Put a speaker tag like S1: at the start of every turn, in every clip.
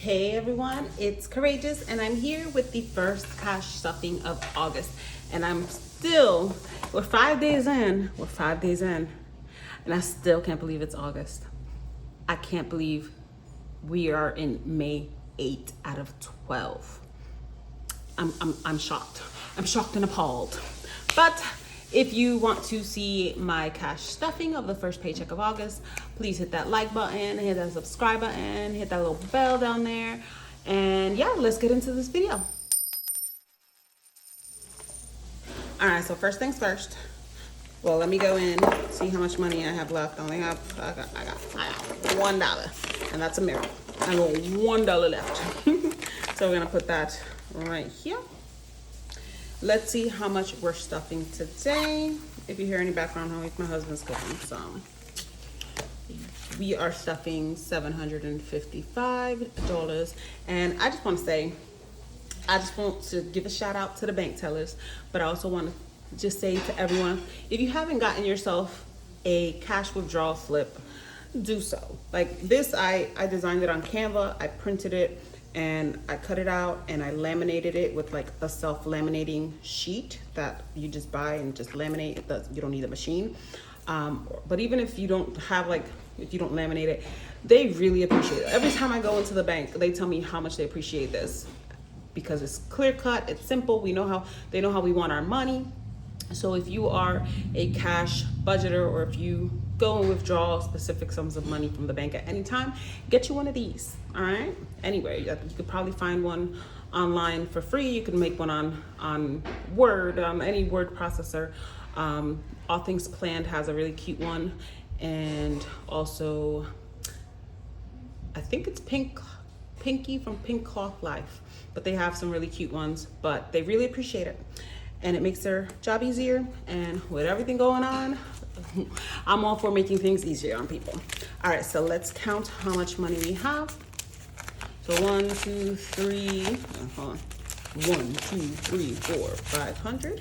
S1: Hey everyone, it's Courageous and I'm here with the first cash stuffing of August. And we're 5 days in, and I still can't believe it's August. I can't believe we are in May 8 out of 12. I'm shocked. I'm shocked and appalled. But if you want to see my cash stuffing of the first paycheck of August, please hit that like button, hit that subscribe button, hit that little bell down there. And yeah, let's get into this video. All right, so first things first. Well, let me go in, see how much money I have left. I got $1, and that's a miracle. I got $1 left. So we're gonna put that right here. Let's see how much we're stuffing today. If you hear any background noise, my husband's cooking. So we are stuffing $755. And I just want to give a shout out to the bank tellers, but I also want to just say to everyone, if you haven't gotten yourself a cash withdrawal slip, do so. Like this, I designed it on Canva, I printed it, and I cut it out and I laminated it with like a self-laminating sheet that you just buy and just laminate. You don't need a machine. But even if you don't have if you don't laminate it, they really appreciate it. Every time I go into the bank, they tell me how much they appreciate this because it's clear cut, it's simple. They know how we want our money. So if you are a cash budgeter or if you go and withdraw specific sums of money from the bank at any time, get you one of these, all right? Anyway, you could probably find one online for free. You can make one on Word, any word processor. All Things Planned has a really cute one. And also, I think it's Pinky from Pink Cloth Life, but they have some really cute ones, but they really appreciate it. And it makes their job easier. And with everything going on, I'm all for making things easier on people. All right, so let's count how much money we have. So 1, 2, 3, hold on. 1, 2, 3, 4, 500.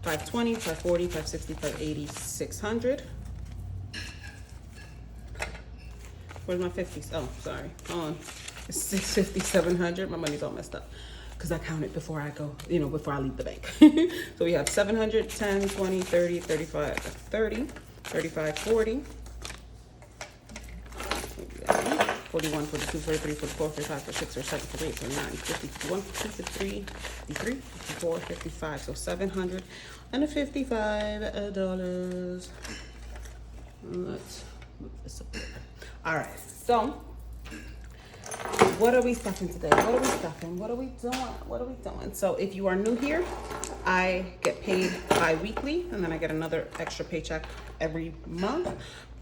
S1: 520, 540, 560, 580, 600. Where's my 50s? Oh, sorry. Hold on. It's 650, 700. My money's all messed up because I count it before I go, before I leave the bank. So we have 700, 10, 20, 30, 35, 30, 35, 40. 41, 42, 43, 44, 45, 46, 47, 48, 49, 50, 51, 53, 53, 54, 55. So $755. Let's move this up there. All right, so what are we stuffing today? What are we stuffing? What are we doing? So if you are new here, I get paid bi-weekly and then I get another extra paycheck every month.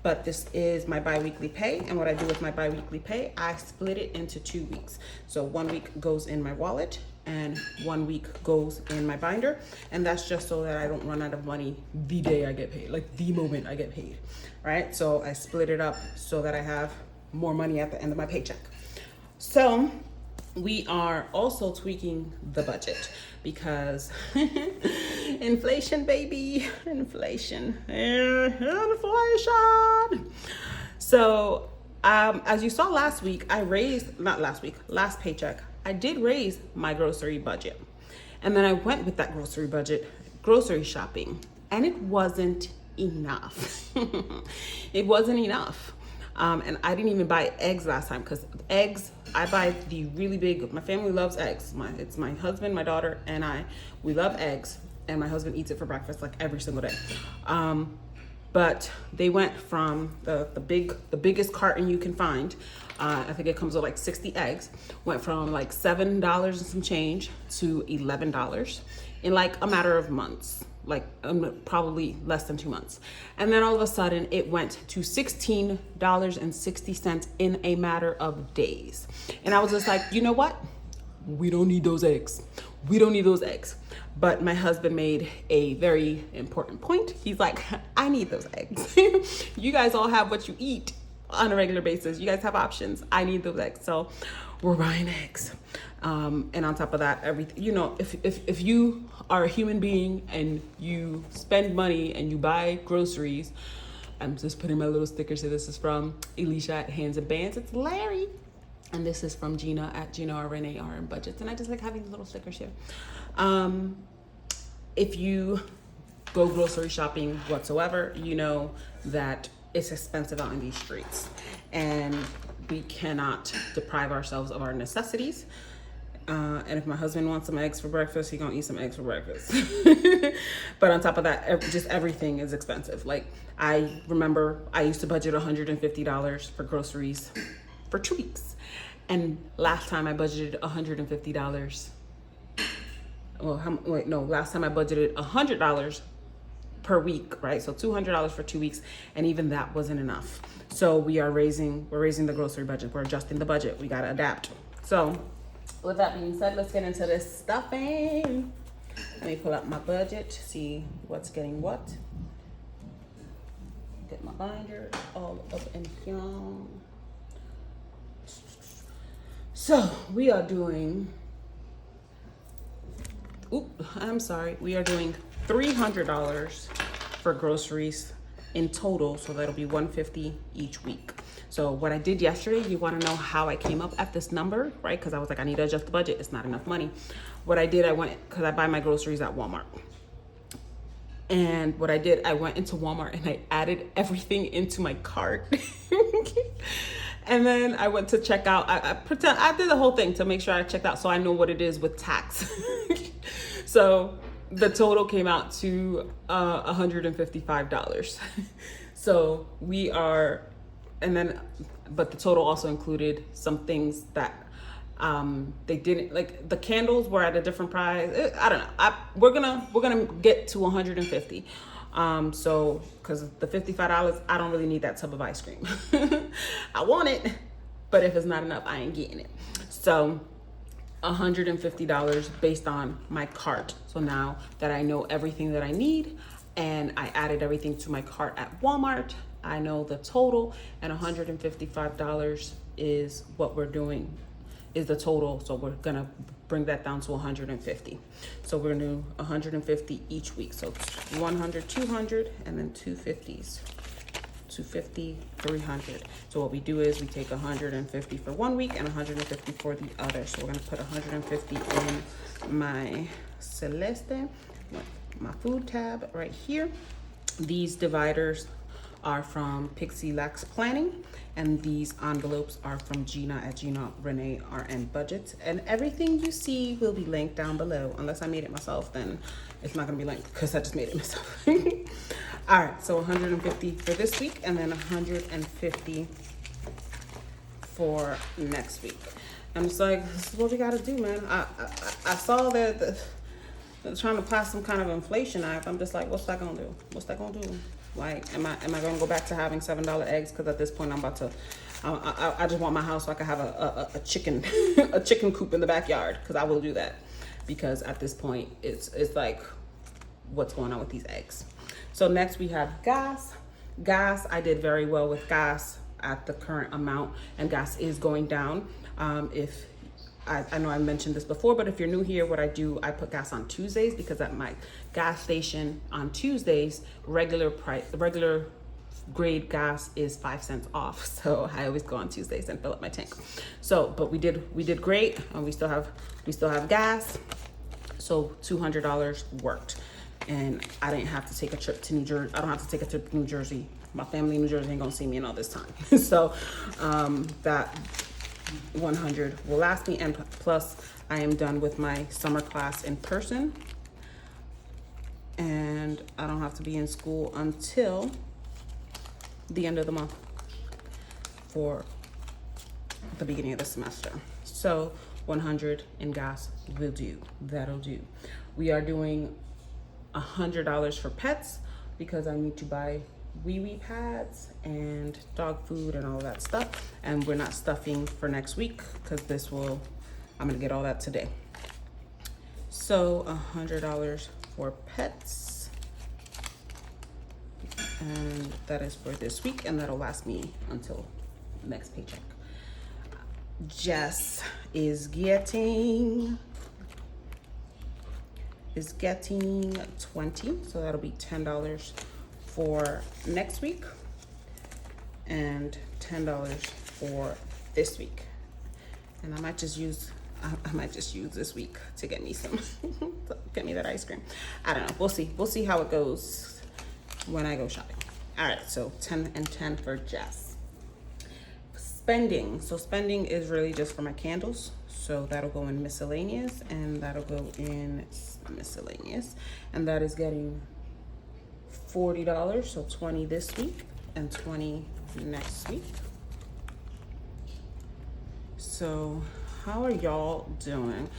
S1: But this is my bi-weekly pay. And what I do with my bi-weekly pay, I split it into 2 weeks. So 1 week goes in my wallet and 1 week goes in my binder. And that's just so that I don't run out of money the day I get paid, like the moment I get paid, right? So I split it up so that I have more money at the end of my paycheck. So we are also tweaking the budget because inflation, baby, inflation. So as you saw last week, last paycheck, I did raise my grocery budget. And then I went with that grocery budget, grocery shopping, and it wasn't enough. It wasn't enough. And I didn't even buy eggs last time because eggs, I buy the really big, my family loves eggs. It's my husband, my daughter, and we love eggs. And my husband eats it for breakfast like every single day. But they went from the biggest carton you can find. I think it comes with like 60 eggs. Went from like $7 and some change to $11 in like a matter of months. Like probably less than 2 months. And then all of a sudden it went to $16.60 in a matter of days. And I was just like, you know what? We don't need those eggs. We don't need those eggs. But my husband made a very important point. He's like, I need those eggs. You guys all have what you eat on a regular basis. You guys have options. I need those eggs. So we're buying eggs. And on top of that, everything, if you are a human being and you spend money and you buy groceries, I'm just putting my little sticker. So this is from Alicia at Hands and Bands. It's Larry. And this is from Gina at Gina or Renee RN Budgets. And I just like having little stickers here. If you go grocery shopping whatsoever, you know that it's expensive out in these streets. And we cannot deprive ourselves of our necessities. And if my husband wants some eggs for breakfast, he's gonna eat some eggs for breakfast. But on top of that, just everything is expensive. Like, I remember I used to budget $150 for groceries for 2 weeks. And last time I budgeted $150. Last time I budgeted $100 per week, right? So $200 for 2 weeks, and even that wasn't enough. So we're raising the grocery budget. We're adjusting the budget. We gotta adapt. So with that being said, let's get into this stuffing. Let me pull up my budget, see what's getting what. Get my binder all up in here. So we are doing, we are doing $300 for groceries in total, so that'll be $150 each week. So what I did yesterday, you want to know how I came up at this number, right? Because I was like, I need to adjust the budget. It's not enough money. What I did, because I buy my groceries at Walmart. And what I did, I went into Walmart and I added everything into my cart. And then I went to check out. I did the whole thing to make sure I checked out so I know what it is with tax. So the total came out to $155. So we are, but the total also included some things that they didn't, like the candles were at a different price. I don't know. We're gonna get to 150. So because the $55, I don't really need that tub of ice cream. I want it, but if it's not enough, I ain't getting it. So $150 based on my cart. So now that I know everything that I need and I added everything to my cart at Walmart, I know the total, and $155 is what we're doing, is the total. So we're gonna bring that down to 150. So we're gonna do 150 each week. So 100, 200, and then 250s. 250, 300. So what we do is we take 150 for 1 week and 150 for the other. So we're gonna put 150 in my Celeste, my food tab right here. These dividers are from Pixie Lax Planning, and these envelopes are from Gina at Gina Renee RN Budgets. And everything you see will be linked down below. Unless I made it myself, then it's not gonna be linked because I just made it myself. All right, so 150 for this week and then 150 for next week. I'm just like, this is what we gotta do, man. I saw that they're trying to pass some kind of inflation act. I'm just like, what's that gonna do? What's that gonna do? Like, am I gonna go back to having $7 eggs? Because at this point, I'm about to. I just want my house so I can have a chicken a chicken coop in the backyard. Because I will do that. Because at this point, it's like, what's going on with these eggs? So next we have gas. Gas, I did very well with gas at the current amount, and gas is going down. If I know I mentioned this before, but if you're new here, what I do, I put gas on Tuesdays, because at my gas station on Tuesdays, regular grade gas is 5 cents off. So I always go on Tuesdays and fill up my tank. So, but we did great, and we still have gas. So $200 worked, and I didn't have to take a trip to New Jersey. I don't have to take a trip to New Jersey. My family in New Jersey ain't gonna see me in all this time. So that 100 will last me, and plus I am done with my summer class in person, and I don't have to be in school until the end of the month for the beginning of the semester. So 100 in gas will do. That'll do. We are doing $100 for pets, because I need to buy wee pads and dog food and all that stuff, and we're not stuffing for next week because I'm gonna get all that today. So $100 for pets, and that is for this week, and that'll last me until next paycheck. Jess is getting 20, so that'll be $10 for next week and $10 for this week. And I might just use this week to get me some, get me that ice cream. I don't know. We'll see. We'll see how it goes when I go shopping. All right. So 10 and 10 for Jess. Spending. So spending is really just for my candles. So that'll go in miscellaneous, and that'll go in miscellaneous. And that is getting $40. So 20 this week and 20 next week. So how are y'all doing?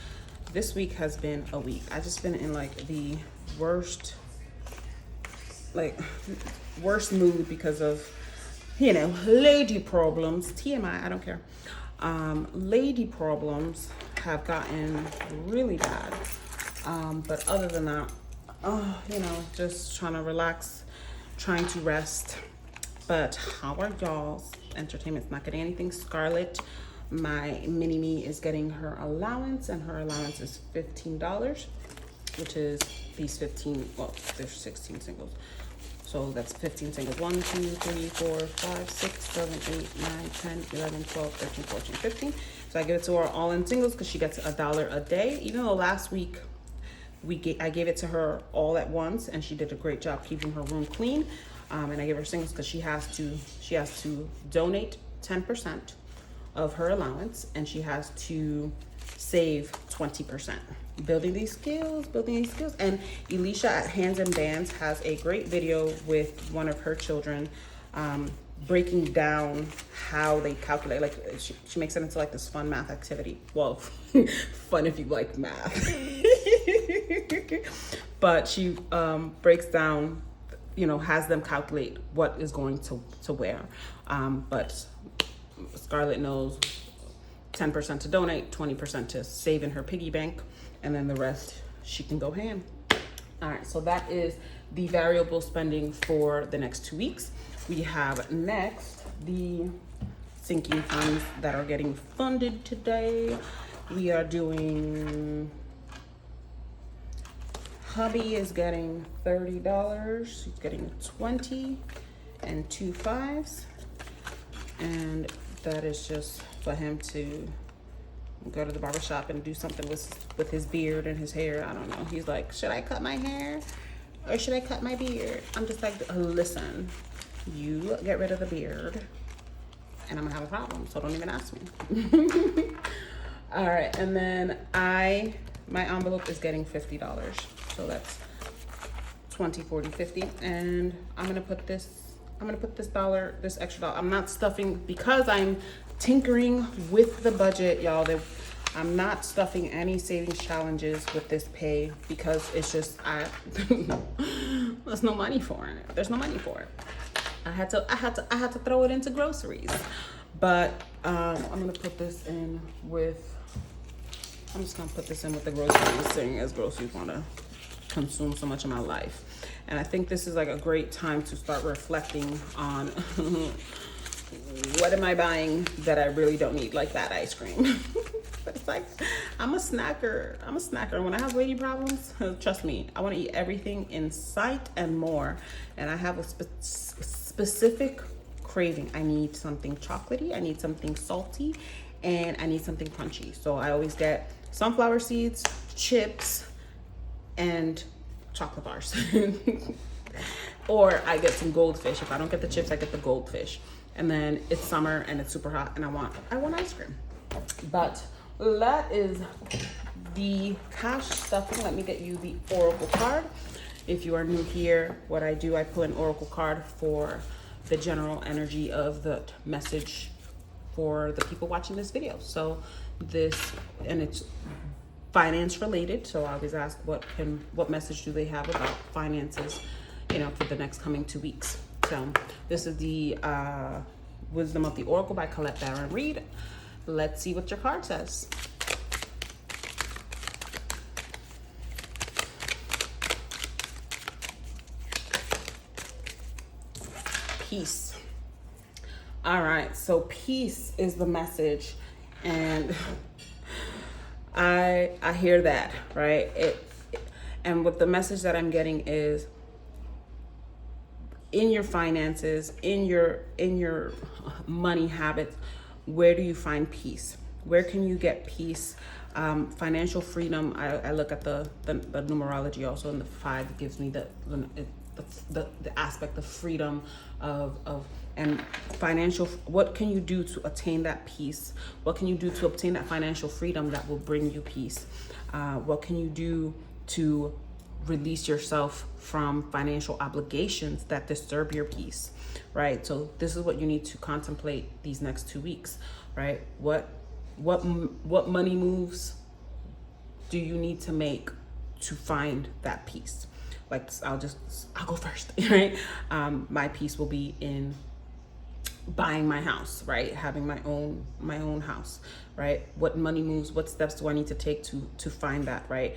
S1: This week has been a week. I just been in like the worst mood because of, you know, lady problems. TMI, I don't care. Lady problems have gotten really bad. But other than that, you know, just trying to relax, trying to rest. But how are y'all's entertainment's not getting anything. Scarlett, my mini me, is getting her allowance, and her allowance is $15, which is these 15, well, there's 16 singles. So that's 15 singles. 1, 2, 3, 4, 5, 6, 7, 8, 9, 10, 11, 12, 13, 14, 15. So I give it to her all in singles because she gets $1 a day. Even though last week I gave it to her all at once, and she did a great job keeping her room clean. And I give her singles because she has to donate 10% of her allowance, and she has to save 20%. Building these skills. And Elisha at Hands and Bands has a great video with one of her children, breaking down how they calculate. Like she makes it into like this fun math activity. Well, fun if you like math. But she breaks down, you know, has them calculate what is going to wear. But Scarlett knows 10% to donate, 20% to save in her piggy bank, and then the rest she can go ham. All right, so that is the variable spending for the next 2 weeks. We have next the sinking funds that are getting funded today. We are doing, hubby is getting $30. He's getting 20 and 2 5s. And that is just for him to go to the barbershop and do something with his beard and his hair. I don't know. He's like, should I cut my hair or should I cut my beard? I'm just like, listen, you get rid of the beard and I'm gonna have a problem, so don't even ask me. All right, and then my envelope is getting $50. So that's 20, 40, 50. And I'm gonna put this extra dollar. I'm not stuffing, because I'm tinkering with the budget, y'all. I'm not stuffing any savings challenges with this pay because it's just there's no money for it. There's no money for it. I had to throw it into groceries. But I'm gonna put this in with. I'm just gonna put this in with the groceries, seeing as groceries wanna consume so much of my life. And I think this is like a great time to start reflecting on what am I buying that I really don't need, like that ice cream. But it's like, I'm a snacker. When I have lady problems, trust me, I want to eat everything in sight and more. And I have a specific craving. I need something chocolatey, I need something salty, and I need something crunchy. So I always get sunflower seeds, chips, and chocolate bars. Or I get some goldfish. If I don't get the chips, I get the goldfish. And then it's summer and it's super hot and I want ice cream. But that is the cash stuffing. Let me get you the Oracle card. If you are new here, what I do, I pull an Oracle card for the general energy of the message for the people watching this video. So it's finance related. So I always ask what message do they have about finances, you know, for the next coming 2 weeks. So this is the Wisdom of the Oracle by Colette Baron Reed. Let's see what your card says. Peace. All right, so peace is the message, and I hear that, right? And what the message that I'm getting is, in your finances, in your money habits, where do you find peace? Where can you get peace? Financial freedom. I look at the numerology also, and the 5 gives me the aspect of freedom of and financial. What can you do to attain that peace? What can you do to obtain that financial freedom that will bring you peace? What can you do to release yourself from financial obligations that disturb your peace, right? So this is what you need to contemplate these next 2 weeks, right? What money moves do you need to make to find that peace? Like, I'll go first, right? My peace will be in buying my house, right? Having my own house, right? What money moves, what steps do I need to take to find that, right?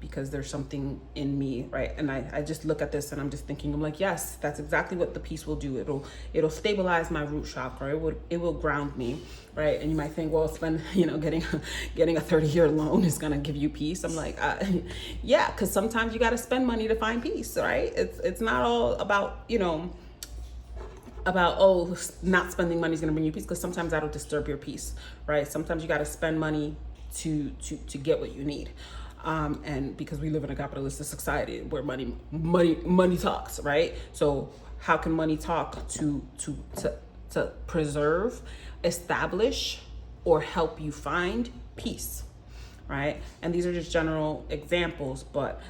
S1: Because there's something in me, right? And I just look at this and I'm just thinking, I'm like, yes, that's exactly what the peace will do. It'll stabilize my root chakra. It will ground me, right? And you might think, well, getting a 30-year loan is gonna give you peace. I'm like, yeah, because sometimes you got to spend money to find peace, right? It's not all about not spending money is going to bring you peace, because sometimes that'll disturb your peace, right? Sometimes you got to spend money to get what you need, and because we live in a capitalistic society where money talks, right? So how can money talk to preserve, establish, or help you find peace, right? And these are just general examples, but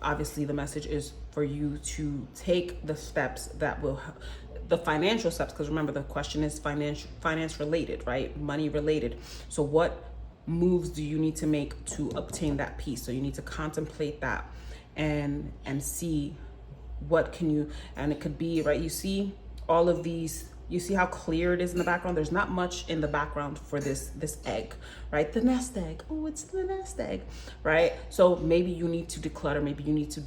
S1: obviously the message is for you to take the steps that will the financial steps, because remember, the question is finance related, right? Money related. So what moves do you need to make to obtain that peace? So you need to contemplate that and see what can you, and it could be, right? You see all of these, you see how clear it is in the background. There's not much in the background for this egg, right? The nest egg. Oh, it's the nest egg, right? So maybe you need to declutter. Maybe you need to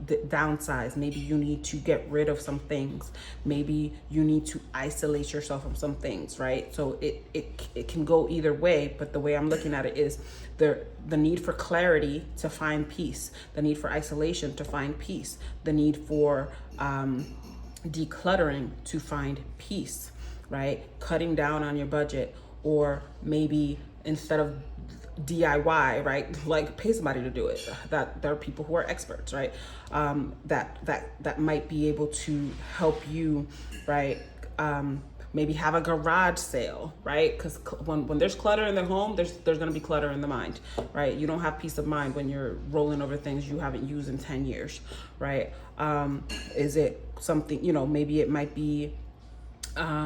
S1: downsize. Maybe you need to get rid of some things. Maybe you need to isolate yourself from some things, right? So it can go either way, but the way I'm looking at it is the need for clarity to find peace, the need for isolation to find peace, the need for decluttering to find peace, right? Cutting down on your budget, or maybe instead of DIY, right? Like, pay somebody to do it. That there are people who are experts, right? That might be able to help you, right? Maybe have a garage sale, right? Because when there's clutter in the home, there's going to be clutter in the mind, right? You don't have peace of mind when you're rolling over things you haven't used in 10 years, right? Is it something, maybe it might be a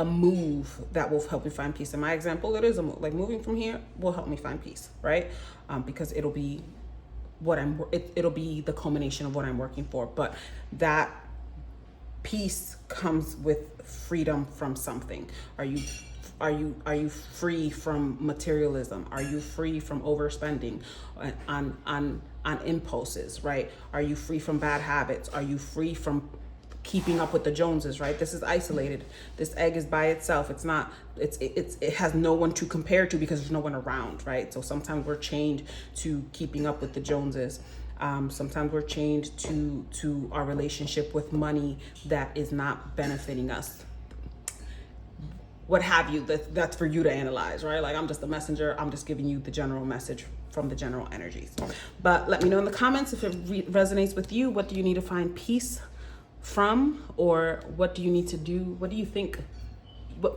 S1: move that will help me find peace. In my example, it is a move. Like, moving from here will help me find peace, right? Because it'll be it'll be the culmination of what I'm working for. But that peace comes with freedom from something. Are you free from materialism? Are you free from overspending on impulses, right? Are you free from bad habits? Are you free from keeping up with the Joneses, right? This is isolated. This egg is by itself. It has no one to compare to because there's no one around, right? So sometimes we're chained to keeping up with the Joneses. Sometimes we're chained to our relationship with money that is not benefiting us. What have you, that's for you to analyze, right? Like, I'm just a messenger. I'm just giving you the general message from the general energies. But let me know in the comments if it resonates with you. What do you need to find peace from, or what do you need to do? What do you think?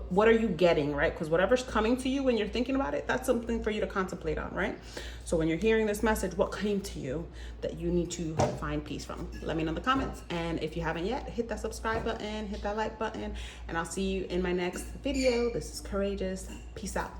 S1: What are you getting, right? Because whatever's coming to you when you're thinking about it, that's something for you to contemplate on, right? So when you're hearing this message, what came to you that you need to find peace from? Let me know in the comments. And if you haven't yet, hit that subscribe button, hit that like button, and I'll see you in my next video. This is Courageous. Peace out.